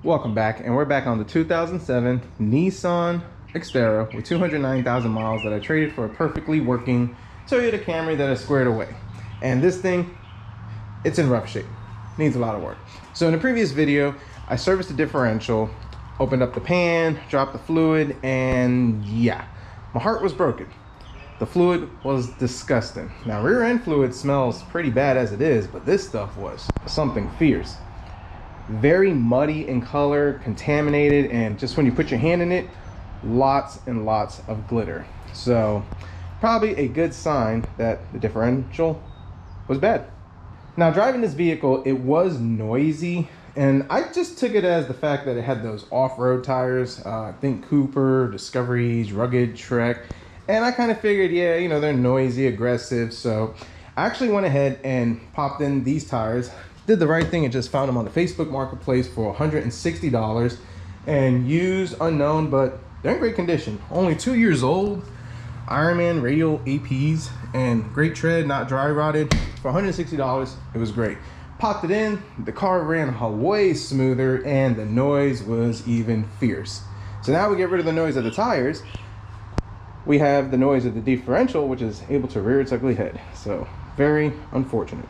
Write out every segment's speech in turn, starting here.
Welcome back, and we're back on the 2007 Nissan Xterra with 209,000 miles that I traded for a perfectly working Toyota Camry that I squared away. And this thing, it's in rough shape, needs a lot of work. So in the previous video, I serviced the differential, opened up the pan, dropped the fluid, and yeah, my heart was broken. The fluid was disgusting. Now rear end fluid smells pretty bad as it is, but this stuff was something fierce. Very muddy in color, contaminated, and just when you put your hand in it, lots and lots of glitter. So probably a good sign that the differential was bad. Now driving this vehicle, it was noisy, and I just took it as the fact that it had those off-road tires. I think Cooper, Discoveries, Rugged, Trek, and I kind of figured, yeah, you know, they're noisy, aggressive. So I actually went ahead and popped in these tires. Did the right thing and just found them on the Facebook Marketplace for $160 and used, unknown, but they're in great condition. Only 2 years old, Ironman radial APs, and great tread, not dry rotted. For $160, it was great. Popped it in, the car ran way smoother, and the noise was even fierce. So now we get rid of the noise of the tires. We have the noise of the differential, which is able to rear its ugly head. So very unfortunate.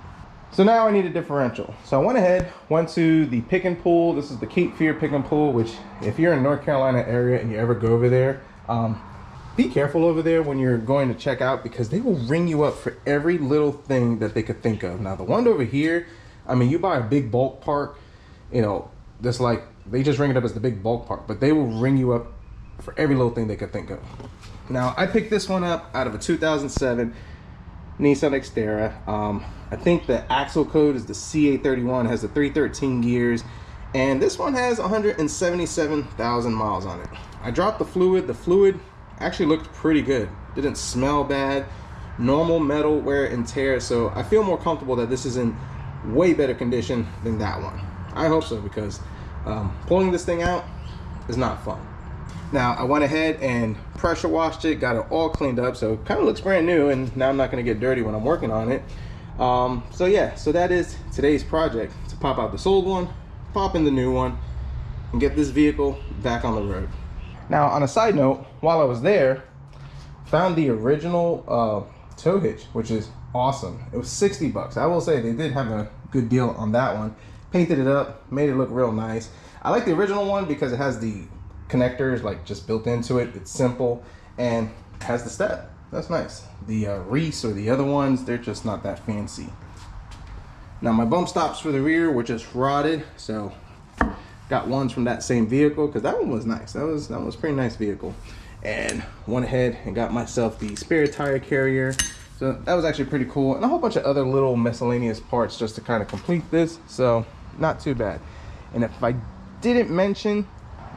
So now I need a differential. So I went ahead, went to the pick and pull. This is the Cape Fear pick and pull, which if you're in North Carolina area and you ever go over there, be careful over there when you're going to check out, because they will ring you up for every little thing that they could think of. Now the one over here, I mean, you buy a big bulk part, you know, just like they just ring it up as the big bulk part, but they will ring you up for every little thing they could think of. Now I picked this one up out of a 2007 Nissan Xterra. I think the axle code is the CA31, has the 313 gears, and this one has 177,000 miles on it. I dropped the fluid. The fluid actually looked pretty good. Didn't smell bad. Normal metal wear and tear, so I feel more comfortable that this is in way better condition than that one. I hope so, because pulling this thing out is not fun. Now I went ahead and pressure washed it, got it all cleaned up, so it kind of looks brand new, and now I'm not going to get dirty when I'm working on it. So yeah, so that is today's project, to pop out this old one, pop in the new one, and get this vehicle back on the road. Now on a side note, while I was there, found the original tow hitch, which is awesome. It was 60 bucks. I will say they did have a good deal on that one. Painted it up, made it look real nice. I like the original one because it has the connectors like just built into it. It's simple and has the step. That's nice. The Reese or the other ones, they're just not that fancy. Now my bump stops for the rear were just rotted, so got ones from that same vehicle, because that one was nice. That was a pretty nice vehicle. And went ahead and got myself the spare tire carrier. So that was actually pretty cool, and a whole bunch of other little miscellaneous parts just to kind of complete this. So not too bad. And if I didn't mention,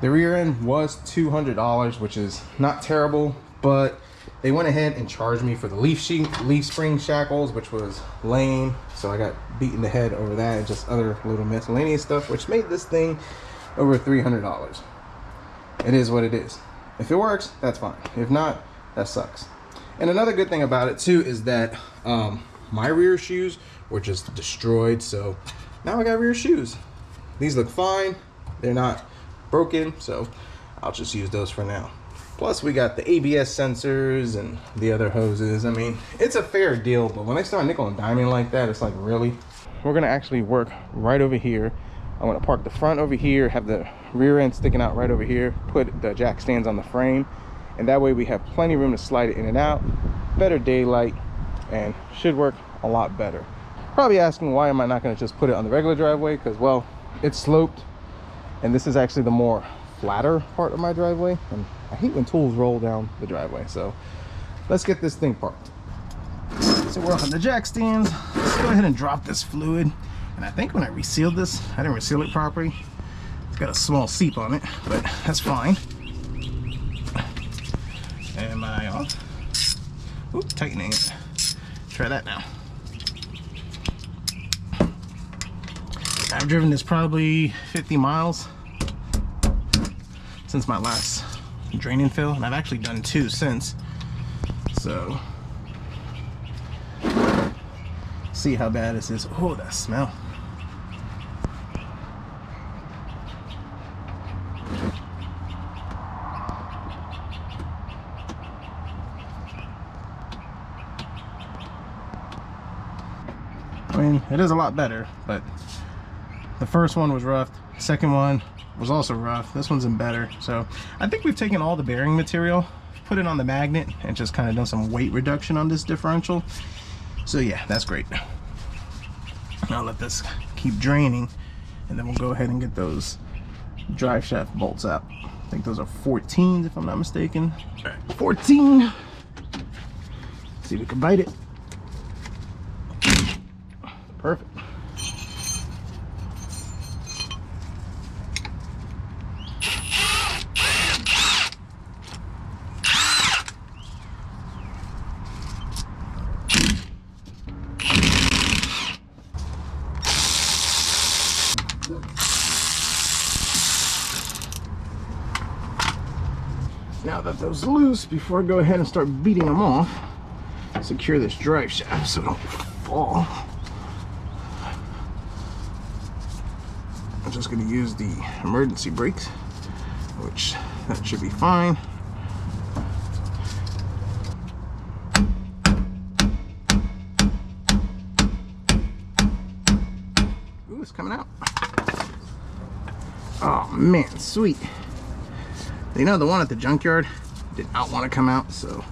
the rear end was $200, which is not terrible, but they went ahead and charged me for the leaf spring shackles, which was lame. So I got beat in the head over that, and just other little miscellaneous stuff, which made this thing over $300. It is what it is. If it works, that's fine. If not, that sucks. And another good thing about it too is that my rear shoes were just destroyed. So now I got rear shoes. These look fine. They're not broken, so I'll just use those for now. Plus we got the ABS sensors and the other hoses. I mean, it's a fair deal, but when they start nickel and diming like that, it's like, really? We're gonna actually work right over here. I'm gonna park the front over here, have the rear end sticking out right over here, put the jack stands on the frame, and that way we have plenty of room to slide it in and out, better daylight, and should work a lot better. Probably asking, why am I not gonna just put it on the regular driveway? Because, well, it's sloped, and this is actually the more flatter part of my driveway, and I hate when tools roll down the driveway. So let's get this thing parked. So we're on the jack stands. Let's go ahead and drop this fluid. And I think when I resealed this, I didn't reseal it properly. It's got a small seep on it, but that's fine. Am I off? Oop, tightening it. Try that now. I've driven this probably 50 miles since my last drain and fill, and I've actually done 2 since. So see how bad this is. Oh, that smell. spring. It is a lot better, but the first one was rough. The second one was also rough. This one's in better. So I think we've taken all the bearing material, put it on the magnet, and just kind of done some weight reduction on this differential. So yeah, that's great. I'll let this keep draining, and then we'll go ahead and get those drive shaft bolts out. I think those are 14s if I'm not mistaken. All right, 14. Let's see if we can bite it. Perfect. Now that those loose, before I go ahead and start beating them off, secure this drive shaft so it don't fall. I'm just going to use the emergency brakes, which that should be fine. Ooh, it's coming out. Oh man, sweet. You know, the one at the junkyard did not want to come out, so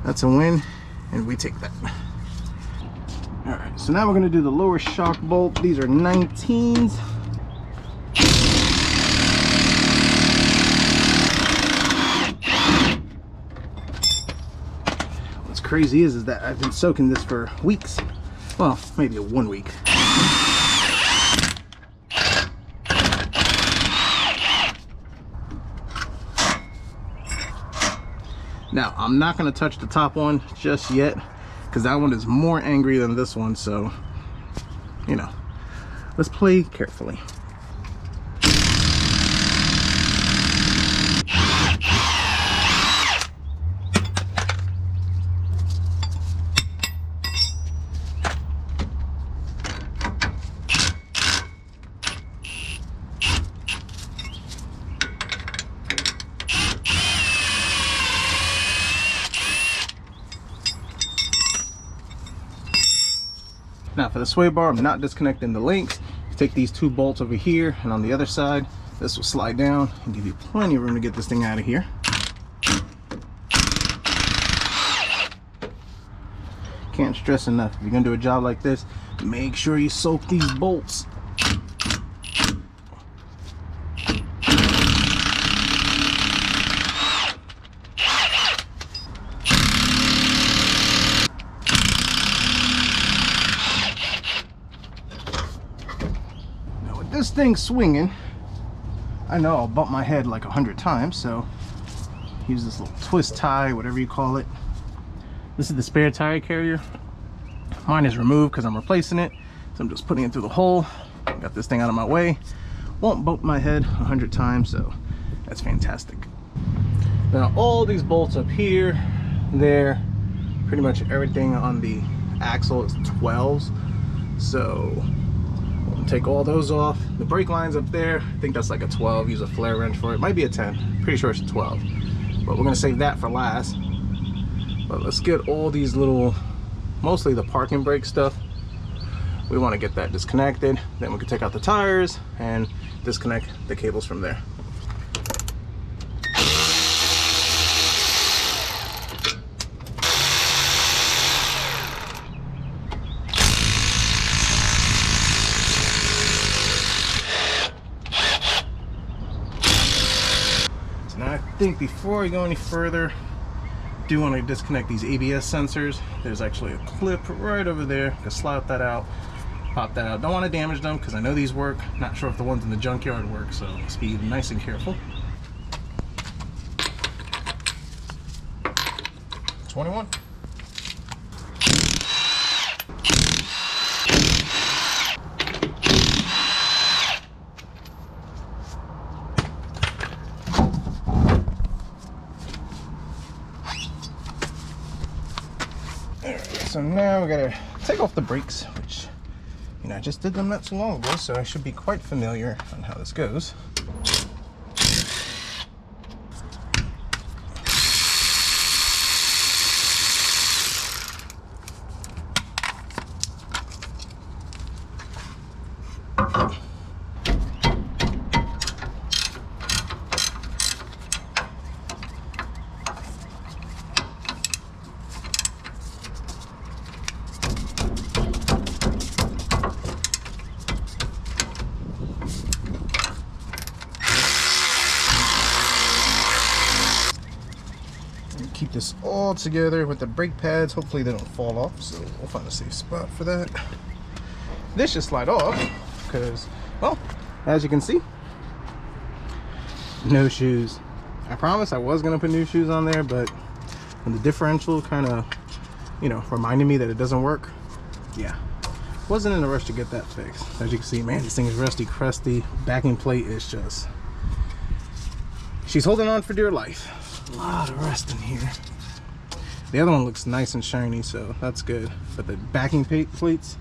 that's a win, and we take that. All right, so now we're going to do the lower shock bolt. These are 19s. What's crazy is that I've been soaking this for weeks. Well, maybe 1 week. Now, I'm not going to touch the top one just yet, because that one is more angry than this one, so, you know, let's play carefully. Now for the sway bar, I'm not disconnecting the links. Take these 2 bolts over here, and on the other side, this will slide down and give you plenty of room to get this thing out of here. Can't stress enough, if you're gonna do a job like this, make sure you soak these bolts. This thing swinging, I know I'll bump my head like 100 times, so use this little twist tie, whatever you call it. This is the spare tire carrier. Mine is removed because I'm replacing it, so I'm just putting it through the hole. Got this thing out of my way. Won't bump my head 100 times, so that's fantastic. Now all these bolts up here, there, pretty much everything on the axle is 12s, so take all those off. The brake line's up there. I think that's like a 12. Use a flare wrench for it. Might be a 10. Pretty sure it's a 12. But we're gonna save that for last. But let's get all these little, mostly the parking brake stuff. We want to get that disconnected. Then we can take out the tires and disconnect the cables from there. Now I think before I go any further, I do want to disconnect these ABS sensors. There's actually a clip right over there. You can slide that out, pop that out. Don't want to damage them because I know these work. Not sure if the ones in the junkyard work, so let's be nice and careful. 21. So now we gotta take off the brakes, which, you know, I just did them not too long ago, so I should be quite familiar on how this goes. get this all together with the brake pads. Hopefully they don't fall off, so we'll find a safe spot for that. This should slide off because, well, as you can see, no shoes. I promised I was gonna put new shoes on there, but when the differential kind of, you know, reminded me that it doesn't work, yeah, wasn't in a rush to get that fixed. As you can see, man, this thing is rusty, crusty. Backing plate is just, she's holding on for dear life. A lot of rust in here. The other one looks nice and shiny, so that's good. But the backing plates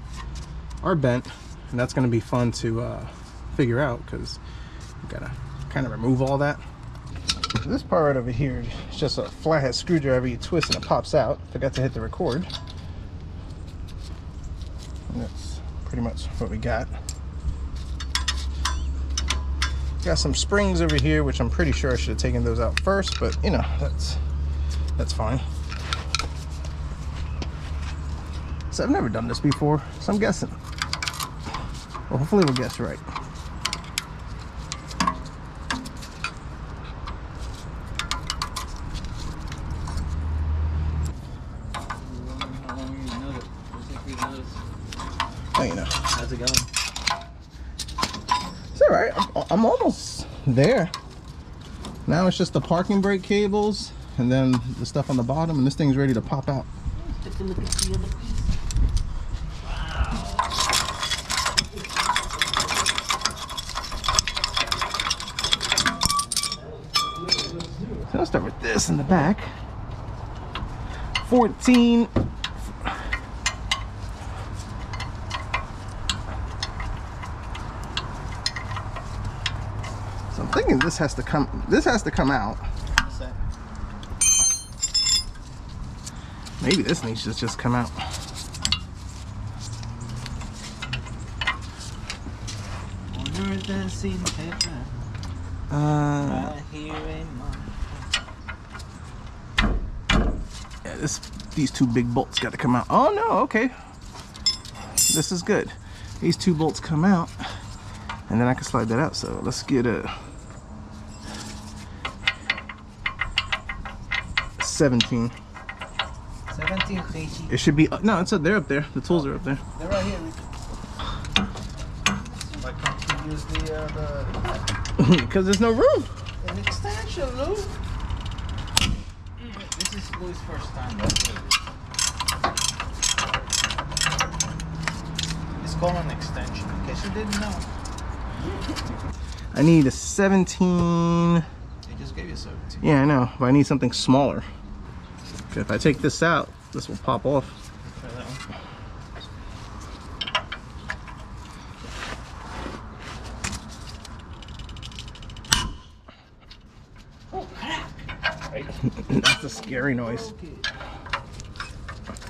are bent, and that's going to be fun to figure out, because you gotta kind of remove all that. This part right over here is just a flathead screwdriver. You twist and it pops out. Forgot to hit the record. And that's pretty much what we got. Got some springs over here, which I'm pretty sure I should have taken those out first, but you know, that's fine. So I've never done this before, so I'm guessing. Well, hopefully we'll guess right. Oh, you know. How's it going? It's all right. I'm almost there. Now it's just the parking brake cables and then the stuff on the bottom, and this thing's ready to pop out. Take a look at the other piece. So I'll start with this in the back. 14. So I'm thinking this has to come out. What's that? Maybe this needs to just come out. Wonder if that scene happen. Right here in my... Yeah, these two big bolts got to come out. Oh no, okay. This is good. These two bolts come out, and then I can slide that out. So let's get a 17. 17 Fiji. It should be, no, it's up, they're up there. The tools are up there. They're right here. Why can't you use the Because there's no room. an extension, Lou? This is Lou's first time. It's called an extension, in case you didn't know. I need a 17. They just gave you 17. Yeah, I know, but I need something smaller. Okay, if I take this out, this will pop off. Try that one. Oh, crap! That's a scary noise.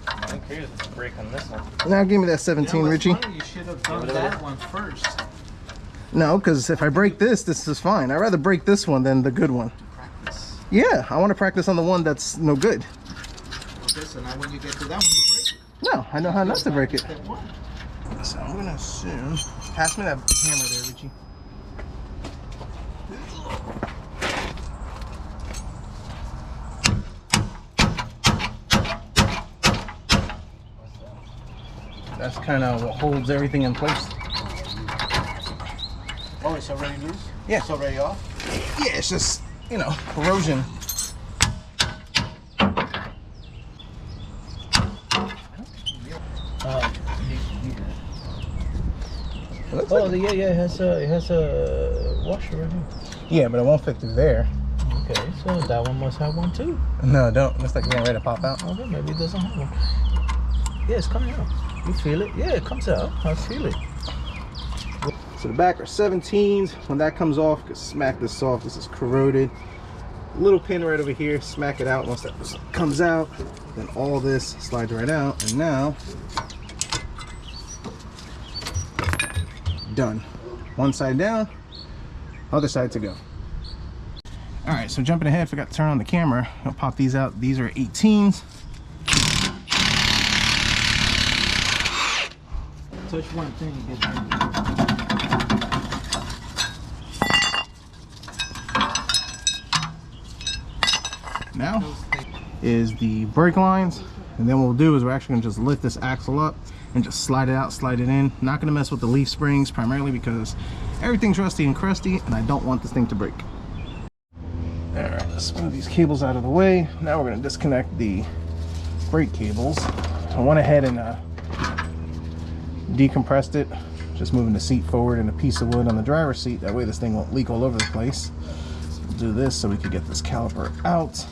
I'm curious if it's a break on this one. Now give me that 17, Richie. You should have done that one first. No, because if I break this is fine. I'd rather break this one than the good one. Practice. Yeah, I want to practice on the one that's no good. Okay, so now when you get to that one, you break it. No, I know how not to break it. Step one. So I'm gonna assume. Pass me that hammer there, Richie. That's kind of what holds everything in place. Oh, it's already loose? Yeah. It's already off? Yeah, it's just, you know, erosion. Oh, yeah, it has a washer right here. Yeah, but it won't fit through there. Okay, so that one must have one too. No, don't. Looks like it's getting ready to pop out. Okay, maybe it doesn't have one. Yeah, it's coming out. You feel it? Yeah, it comes out. I feel it. So the back are 17s. When that comes off, just smack this off. This is corroded. Little pin right over here. Smack it out. Once that comes out, then all this slides right out. And now, done. One side down, other side to go. All right, so jumping ahead, forgot to turn on the camera. I'll pop these out. These are 18s. Touch one thing, you get that. Now, is the brake lines. And then what we'll do is we're actually gonna just lift this axle up and just slide it out, slide it in. Not gonna mess with the leaf springs, primarily because everything's rusty and crusty and I don't want this thing to break. All right, let's move these cables out of the way. Now we're gonna disconnect the brake cables. I went ahead and decompressed it, just moving the seat forward and a piece of wood on the driver's seat. That way this thing won't leak all over the place. So we'll do this so we could get this caliper out.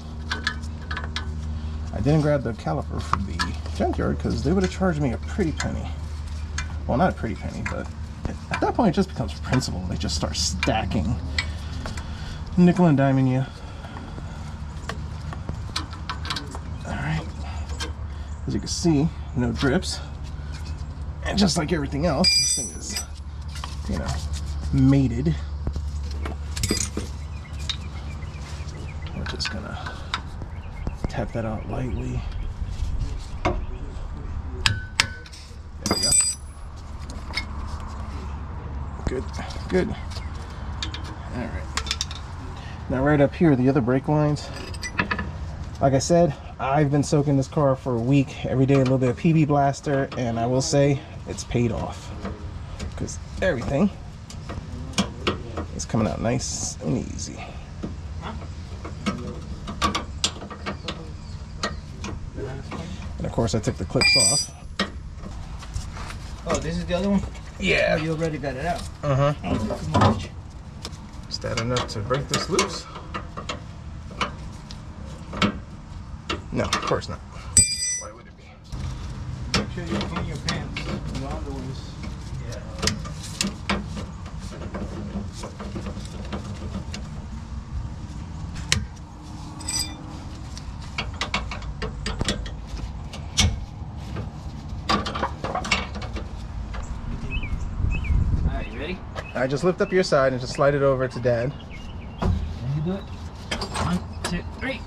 I didn't grab the caliper from the junkyard because they would have charged me a pretty penny. Well, not a pretty penny, but at that point it just becomes principle. They just start stacking nickel and diming you. Alright, as you can see, no drips, and just like everything else, this thing is, you know, mated. We're just gonna tap that out lightly. There we go. Good, good. All right. Now right up here, the other brake lines. Like I said, I've been soaking this car for a week. Every day a little bit of PB Blaster, and I will say it's paid off. Because everything is coming out nice and easy. And of course I took the clips off. Oh, this is the other one? Yeah. Oh, you already got it out. Uh-huh. Oh, Is that enough to break this loose? No, of course not. Why would it be? make sure you clean your pants. Your underwears. Yeah. Alright, you ready? I just lift up your side and just slide it over to Dad. Can you do it? 1, 2, 3.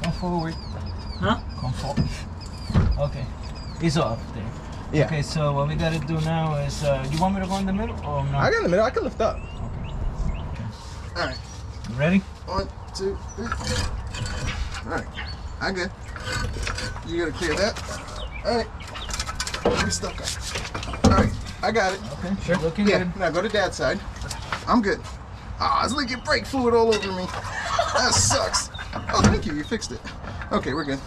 Come forward. Huh? Come forward. Okay. It's off there. Yeah. Okay, so what we gotta do now is, you want me to go in the middle or no? I got in the middle. I can lift up. Okay. All right. You ready? 1, 2, 3. All right. I good. You gotta clear that. All right. You're stuck up. All right. I got it. Okay. Sure. Looking Yeah. good. Now go to Dad's side. I'm good. Ah, it's leaking brake fluid all over me. That sucks. Oh, thank you. You fixed it. Okay, we're good.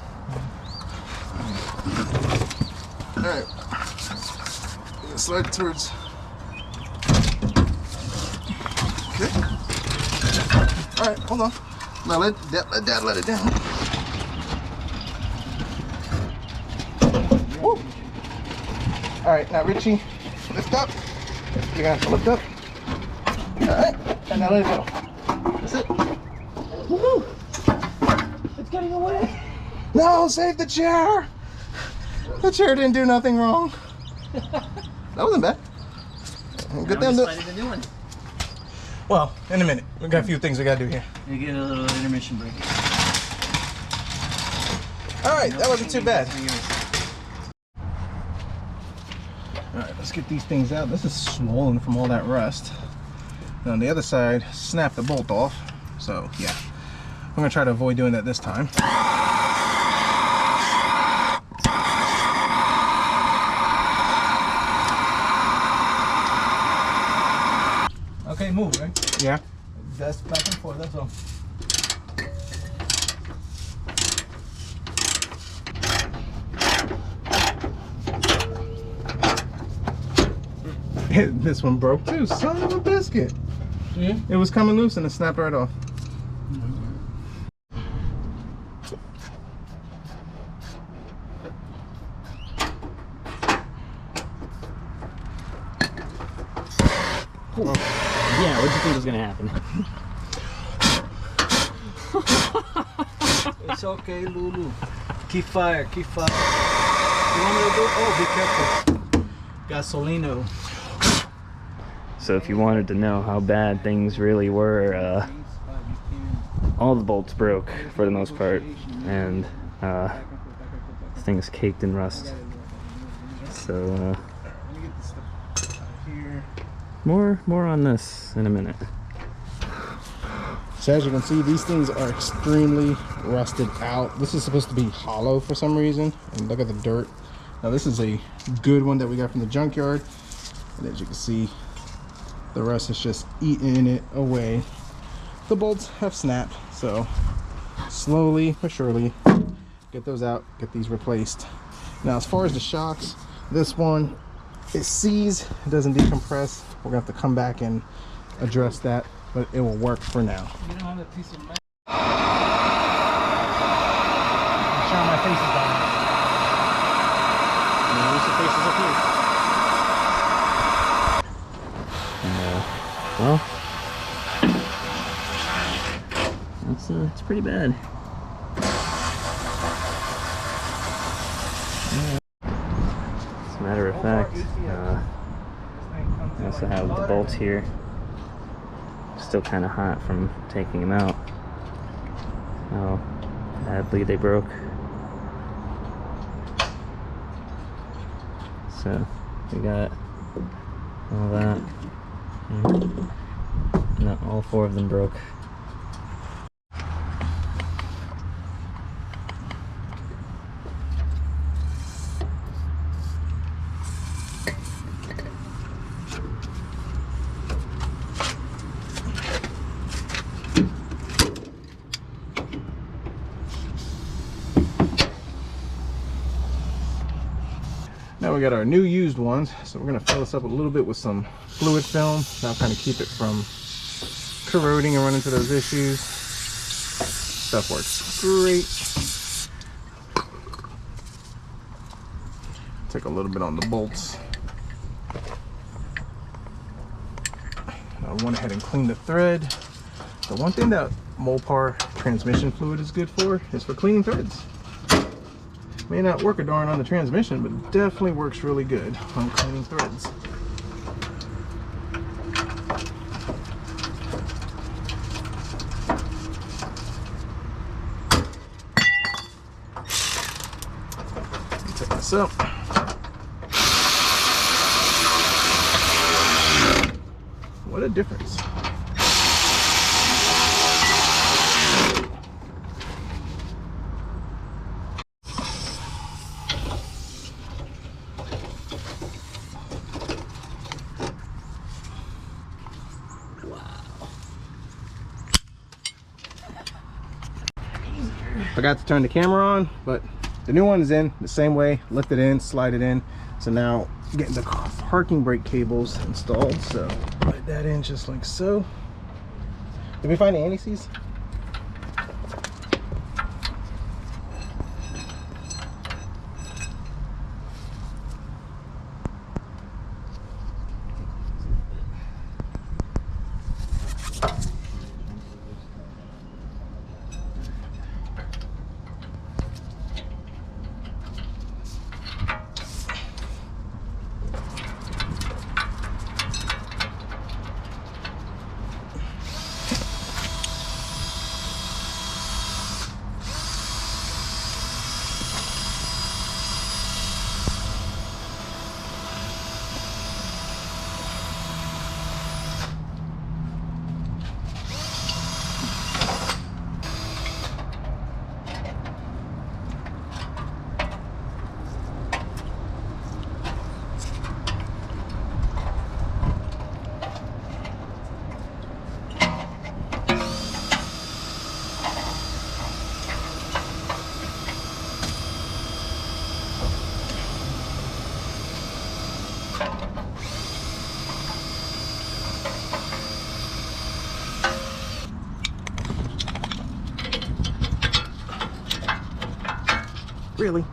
All right. Slide towards. Okay. All right, hold on. Now let Dad let it down. Woo. All right, now Richie, lift up. You're gonna have to lift up. All right, and now let it go. That's it. Woohoo! It's getting away. No, save the chair. The chair didn't do nothing wrong. That wasn't bad. Good thing. The new one. Well, in a minute. We got a few things we gotta do here. You get a little intermission break. All right, that wasn't too bad. All right, let's get these things out. This is swollen from all that rust. And on the other side, snap the bolt off. So yeah, I'm gonna try to avoid doing that this time. Okay, move, right? Yeah. That's back and forth, that's all. This one broke too, son of a biscuit. Yeah. It was coming loose and it snapped right off. Yeah, what do you think was gonna happen? It's okay, Lulu. Keep fire, keep fire. You want me to do it? Oh, be careful. Gasolino. So if you wanted to know how bad things really were, all the bolts broke for the most part, and this thing's caked in rust. So more on this in a minute. So as you can see, these things are extremely rusted out. This is supposed to be hollow for some reason, and look at the dirt. Now this is a good one that we got from the junkyard, and as you can see, the rust is just eating it away. The bolts have snapped, so slowly but surely get those out, get these replaced. Now as far as the shocks, this one, it sees, it doesn't decompress. We're gonna have to come back and address that, but it will work for now. You don't have a piece of metal. I'm showing my faces on it. There's some faces up here. Well, it's pretty bad. As a matter of fact, I also have the bolts here. Still kind of hot from taking them out. How badly they broke. So we got all that. No, all 4 of them broke. Now we got our new used ones, so we're gonna fill this up a little bit with some fluid film. That'll kind of keep it from corroding and run into those issues. Stuff works great. Take a little bit on the bolts. I went ahead and cleaned the thread. The one thing that Mopar transmission fluid is good for is for cleaning threads. May not work a darn on the transmission, but definitely works really good on cleaning threads. Take this up. What a difference. Forgot to turn the camera on, but the new one is in the same way. Lift it in, slide it in. So now getting the parking brake cables installed. So slide that in just like so. Did we find the anti-seize? Really?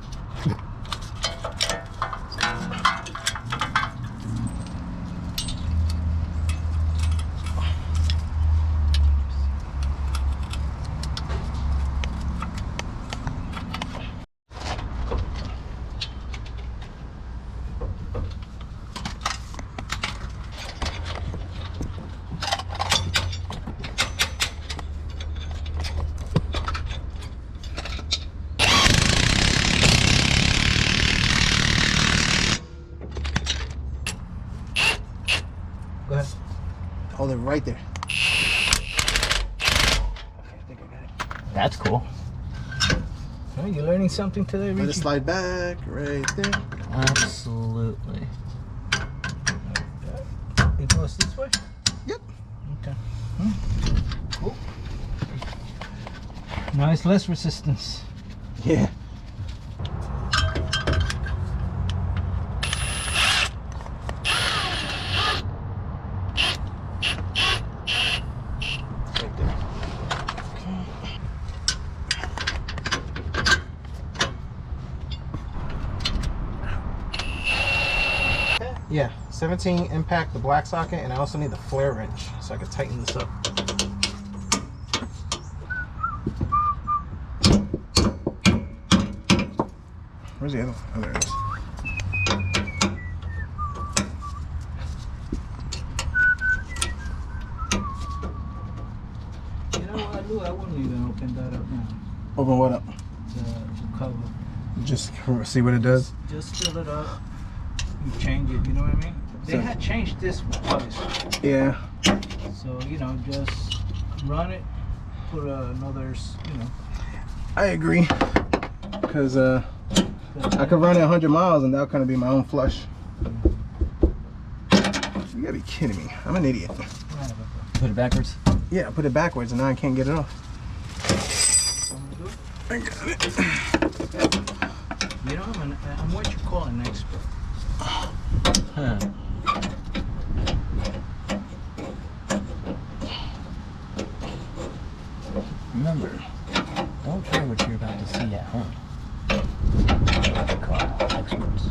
Go ahead. Hold it right there. That's cool. Oh, you're learning something today, Richie? Let it slide back right there. Absolutely. It goes this way? Yep. Okay. Cool. Now it's less resistance. Yeah. Right there. Okay. Yeah, 17 impact the black socket, and I also need the flare wrench so I can tighten this up. Where's the other one? Oh, there it is. You know what, Lou? I wouldn't even open that up now. Open what up? The cover. Just see what it does. Just fill it up. You change it, you know what I mean? They So- had changed this twice. Yeah. So, you know, just run it, put another, you know. I agree. Because I could run it 100 miles and that'll kind of be my own flush. You gotta be kidding me. I'm an idiot. Put it backwards. Yeah, I put it backwards and now I can't get it off. I got it. You know, I'm what you call an expert. Huh. Remember, don't try what you're about to see at home. What you call experts.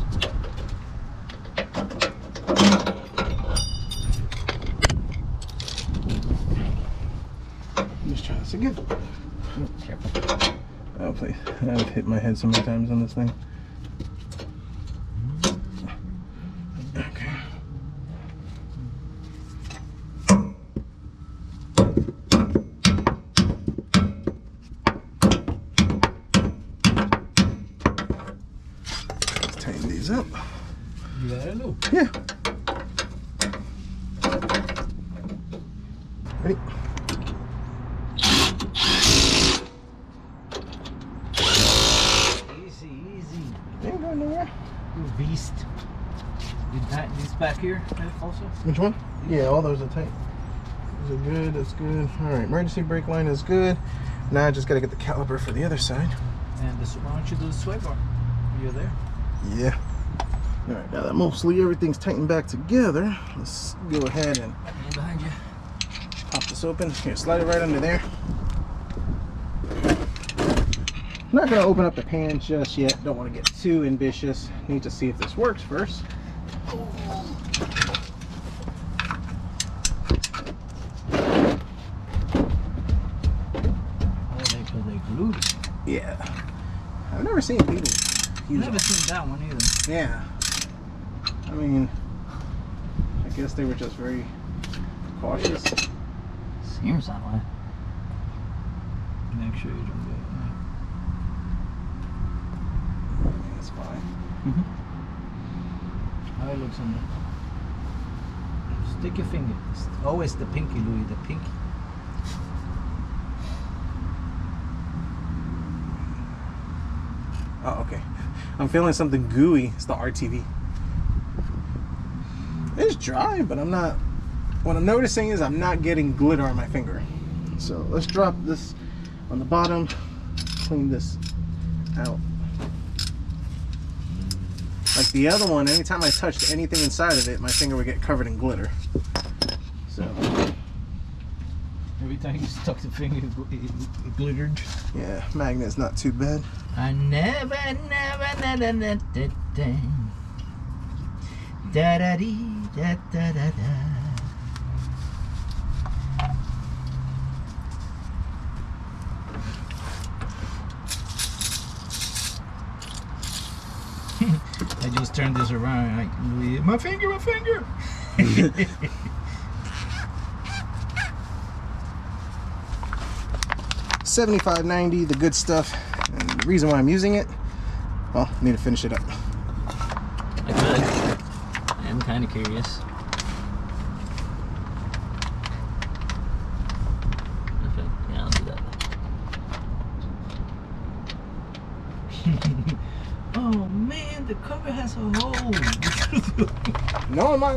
Let's try this again. Careful. Oh, please. I've hit my head so many times on this thing. Okay. Let's tighten these up. You got it, Lou? Yeah. Ready? Easy, easy. They ain't going nowhere. You beast. You tighten this back here also? Which one? Yeah, all those are tight. Those are good. That's good. All right, emergency brake line is good. Now I just gotta get the caliper for the other side. And this, why don't you do the sway bar? You're there. Yeah. All right, now that mostly everything's tightened back together, let's go ahead and Behind you. pop this open. Here, slide it right under there. I'm not gonna open up the pan just yet. Don't want to get too ambitious. Need to see if this works first. They glued it. Yeah. I've never seen people use Never it. seen that one either. Yeah. I mean, I guess they were just very cautious. Seems that way. Make sure you don't get I mean, it's fine. How it looks on there. Stick your finger. It's always the pinky, Louis, the pinky. Oh, okay. I'm feeling something gooey. It's the RTV. It's dry, but I'm not. What I'm noticing is I'm not getting glitter on my finger. So let's drop this on the bottom. Clean this out. Like the other one, anytime I touched anything inside of it, my finger would get covered in glitter. So Every time you stuck the finger, it glittered. yeah, magnet's not too bad. I never, da da dee, da da da da. I just turned this around. My finger, my finger. $75.90, the good stuff. And the reason why I'm using it, well, I need to finish it up. I could. I'm kind of curious. Okay, yeah, I'll do that. Oh man, the cover has a hole. No, am I?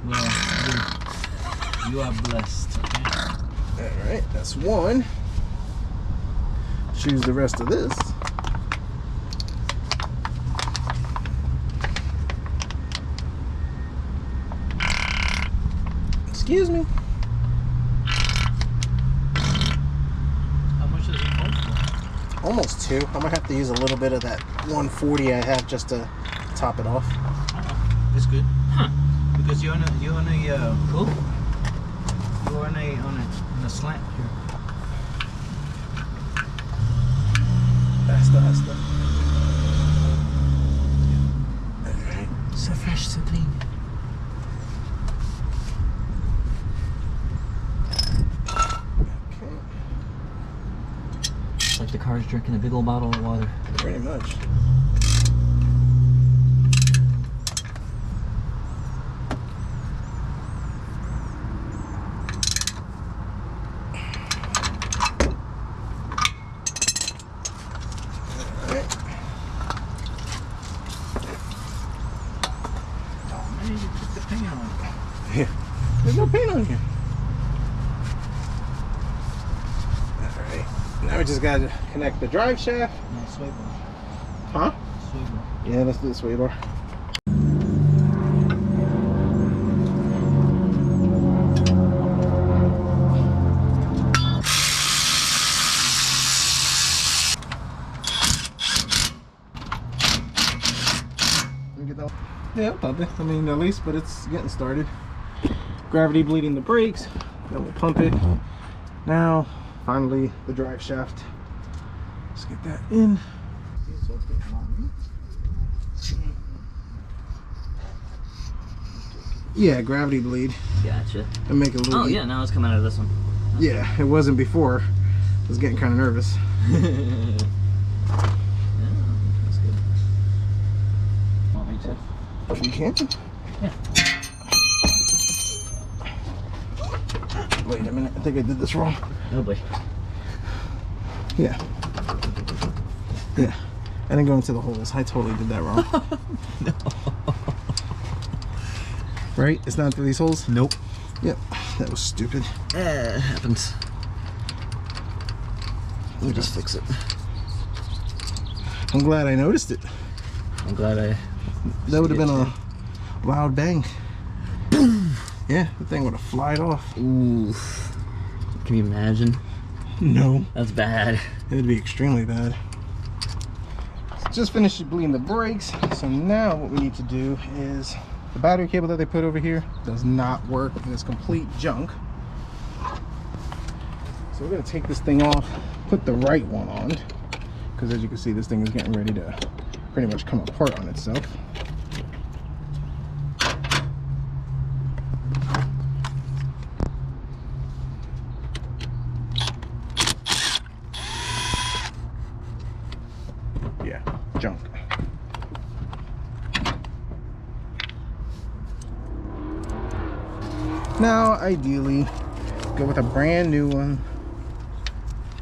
Well, you are blessed. Okay? Alright, that's one. Choose the rest of this. Excuse me. How much does it hold for? Almost 2. I'm gonna have to use a little bit of that 140 I have just to top it off. It's good. Huh? Because you're on a cool. You're on a slant here. That's the. So fresh, so clean. It's like the car's drinking a big old bottle of water. Pretty much. There's no paint on here. Alright. Now we just gotta connect the drive shaft. No, sway bar. Huh? Sway bar. Yeah, let's do the sway bar. Yeah, pump it. I mean, at least, but it's getting started. Gravity bleeding the brakes. Then we'll pump it. Now, finally, the drive shaft. Let's get that in. Yeah, gravity bleed. Gotcha. And make it a little. Oh yeah, now it's coming out of this one. Yeah, it wasn't before. I was getting kind of nervous. Yeah, that's good. Want me to? You can? Yeah. Wait a minute, I think I did this wrong. Oh boy. Yeah. Yeah. I didn't go into the holes. I totally did that wrong. No. Right? It's not through these holes? Nope. Yep. That was stupid. It happens. We'll just fix it. I'm glad I noticed it. I'm glad I. That would have been a loud bang. Boom! Yeah, the thing would have flied off. Ooh. Can you imagine? No. That's bad. It would be extremely bad. Just finished bleeding the brakes. So now what we need to do is the battery cable that they put over here does not work and it's complete junk. So we're going to take this thing off, put the right one on, because as you can see this thing is getting ready to pretty much come apart on itself. Yeah, junk. Now, ideally, go with a brand new one.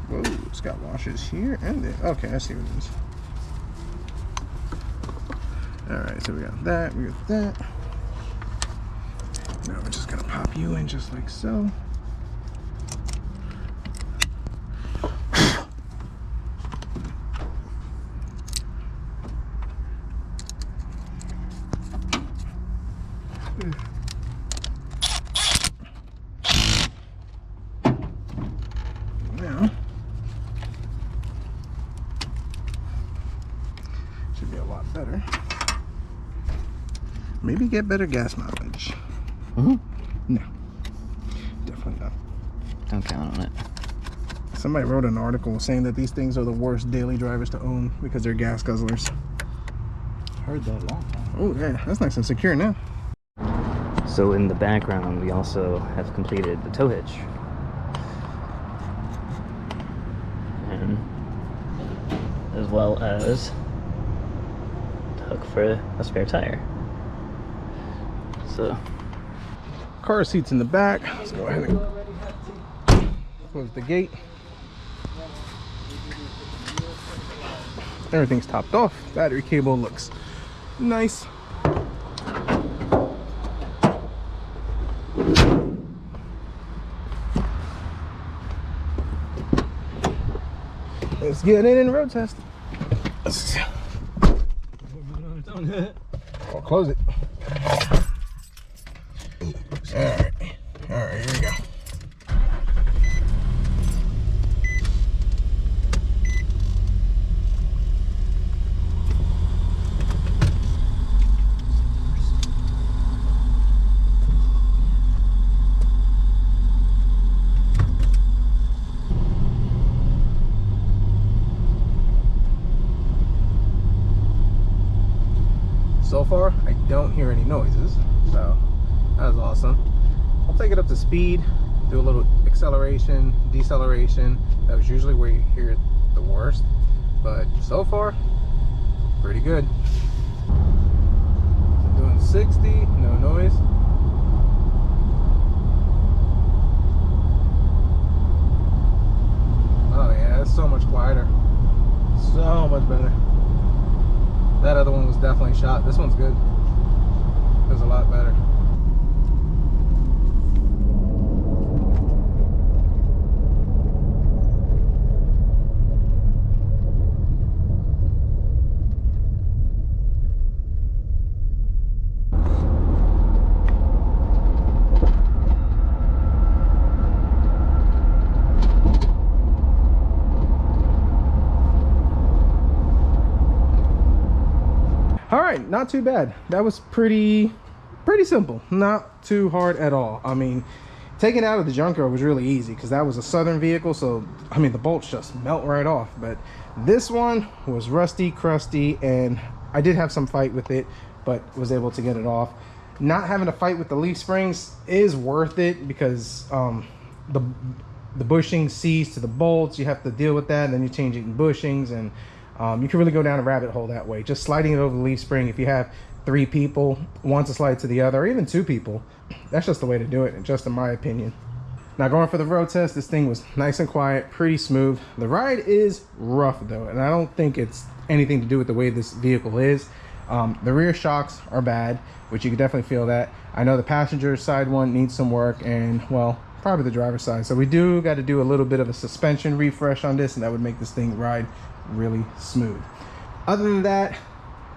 Whoa, it's got washers here and there. Okay, I see what it is. Alright, so we got that, we got that. Now we're just gonna pop you in just like so. Now, should be a lot better. Maybe get better gas mileage. Mm-hmm. No, definitely not. Don't count on it. Somebody wrote an article saying that these things are the worst daily drivers to own because they're gas guzzlers. Heard that a long time. Oh yeah, that's nice and secure now. So in the background, we also have completed the tow hitch. And as well as the hook for a spare tire. So Car seats in the back. Let's go ahead and close the gate. Everything's topped off. Battery cable looks nice. Let's get it in the road test. I'll close it. Alright, here we go. So far, I don't hear any noises, so that was awesome. I'll take it up to speed, do a little acceleration, deceleration. That was usually where you hear it the worst, but so far, pretty good. So doing 60, no noise. Oh yeah, it's so much quieter, so much better. That other one was definitely shot. This one's good. It was a lot better. All right, not too bad. That was pretty simple, not too hard at all. I mean, taking it out of the junkyard was really easy because that was a Southern vehicle, so I mean the bolts just melt right off. But this one was rusty, crusty, and I did have some fight with it, but was able to get it off. Not having to fight with the leaf springs is worth it because the bushings seize to the bolts. You have to deal with that, and then you're changing bushings, and you can really go down a rabbit hole that way. Just sliding it over the leaf spring, if you have 3 people, one to slide to the other, or even 2 people, that's just the way to do it, just in my opinion. Now going for the road test, this thing was nice and quiet, pretty smooth. The ride is rough though, and I don't think it's anything to do with the way this vehicle is. The rear shocks are bad, which you can definitely feel that. I know the passenger side one needs some work, and well, probably the driver's side. So we do got to do a little bit of a suspension refresh on this, and that would make this thing ride really smooth. Other than that,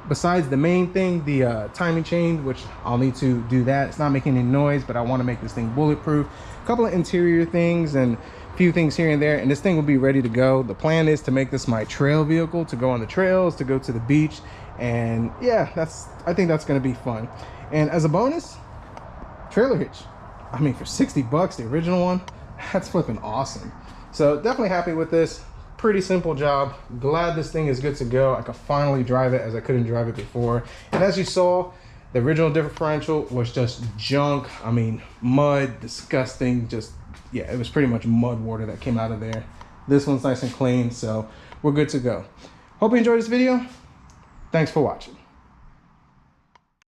besides the main thing, the timing chain, which I'll need to do that. It's not making any noise, but I want to make this thing bulletproof. A couple of interior things and a few things here and there, and this thing will be ready to go. The plan is to make this my trail vehicle, to go on the trails, to go to the beach, and yeah, I think that's going to be fun. And as a bonus, trailer hitch. I mean, for 60 bucks, the original one, that's flipping awesome. So definitely happy with this. Pretty simple job. Glad this thing is good to go. I could finally drive it as I couldn't drive it before. And as you saw, the original differential was just junk. I mean, mud, disgusting. Just, yeah, it was pretty much mud water that came out of there. This one's nice and clean, so we're good to go. Hope you enjoyed this video. Thanks for watching.